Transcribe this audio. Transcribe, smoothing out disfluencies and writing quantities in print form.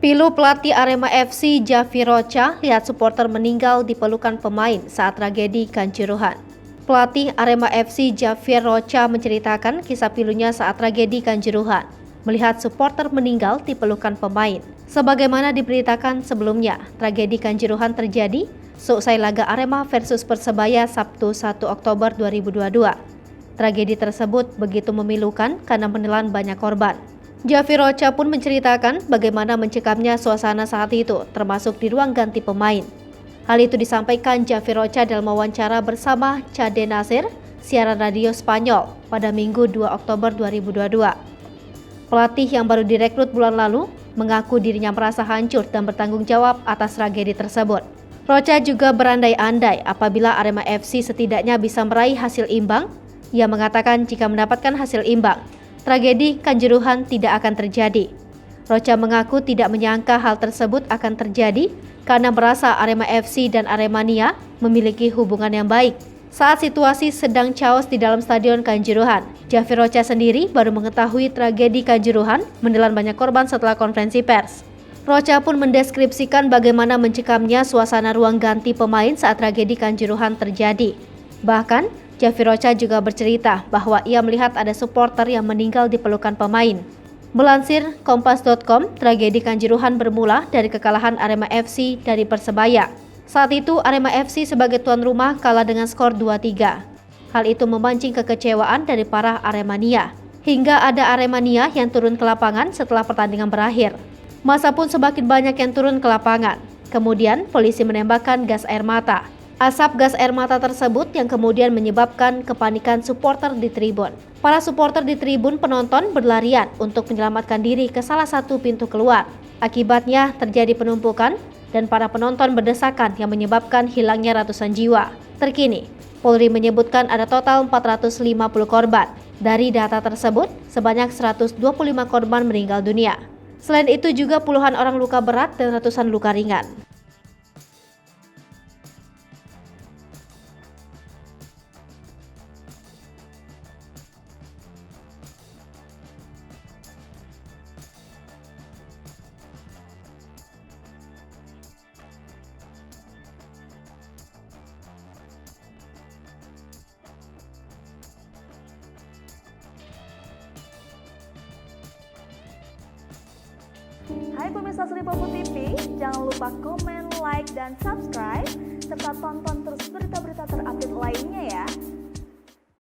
Pilu pelatih Arema FC Javi Rocha lihat supporter meninggal di pelukan pemain saat tragedi Kanjuruhan. Pelatih Arema FC Javi Rocha menceritakan kisah pilunya saat tragedi Kanjuruhan, melihat supporter meninggal di pelukan pemain. Sebagaimana diberitakan sebelumnya, tragedi Kanjuruhan terjadi seusai laga Arema versus Persebaya Sabtu 1 Oktober 2022. Tragedi tersebut begitu memilukan karena menelan banyak korban. Javi Rocha pun menceritakan bagaimana mencekamnya suasana saat itu, termasuk di ruang ganti pemain. Hal itu disampaikan Javi Rocha dalam wawancara bersama Cade Nasir, siaran radio Spanyol, pada Minggu 2 Oktober 2022. Pelatih yang baru direkrut bulan lalu mengaku dirinya merasa hancur dan bertanggung jawab atas tragedi tersebut. Rocha juga berandai-andai apabila Arema FC setidaknya bisa meraih hasil imbang. Ia mengatakan jika mendapatkan hasil imbang, tragedi Kanjuruhan tidak akan terjadi. Rocha mengaku tidak menyangka hal tersebut akan terjadi karena merasa Arema FC dan Aremania memiliki hubungan yang baik. Saat situasi sedang chaos di dalam stadion Kanjuruhan, Javi Rocha sendiri baru mengetahui tragedi Kanjuruhan menelan banyak korban setelah konferensi pers. Rocha pun mendeskripsikan bagaimana mencekamnya suasana ruang ganti pemain saat tragedi Kanjuruhan terjadi. Bahkan, Javi Rocha juga bercerita bahwa ia melihat ada supporter yang meninggal di pelukan pemain. Melansir Kompas.com, tragedi Kanjuruhan bermula dari kekalahan Arema FC dari Persebaya. Saat itu Arema FC sebagai tuan rumah kalah dengan skor 2-3. Hal itu memancing kekecewaan dari para Aremania. Hingga ada Aremania yang turun ke lapangan setelah pertandingan berakhir. Massa pun semakin banyak yang turun ke lapangan. Kemudian polisi menembakkan gas air mata. Asap gas air mata tersebut yang kemudian menyebabkan kepanikan supporter di tribun. Para supporter di tribun penonton berlarian untuk menyelamatkan diri ke salah satu pintu keluar. Akibatnya terjadi penumpukan dan para penonton berdesakan yang menyebabkan hilangnya ratusan jiwa. Terkini, Polri menyebutkan ada total 450 korban. Dari data tersebut, sebanyak 125 korban meninggal dunia. Selain itu juga puluhan orang luka berat dan ratusan luka ringan. Hai pemirsa Sri Popo TV, jangan lupa komen, like, dan subscribe, serta tonton terus berita-berita terupdate lainnya ya.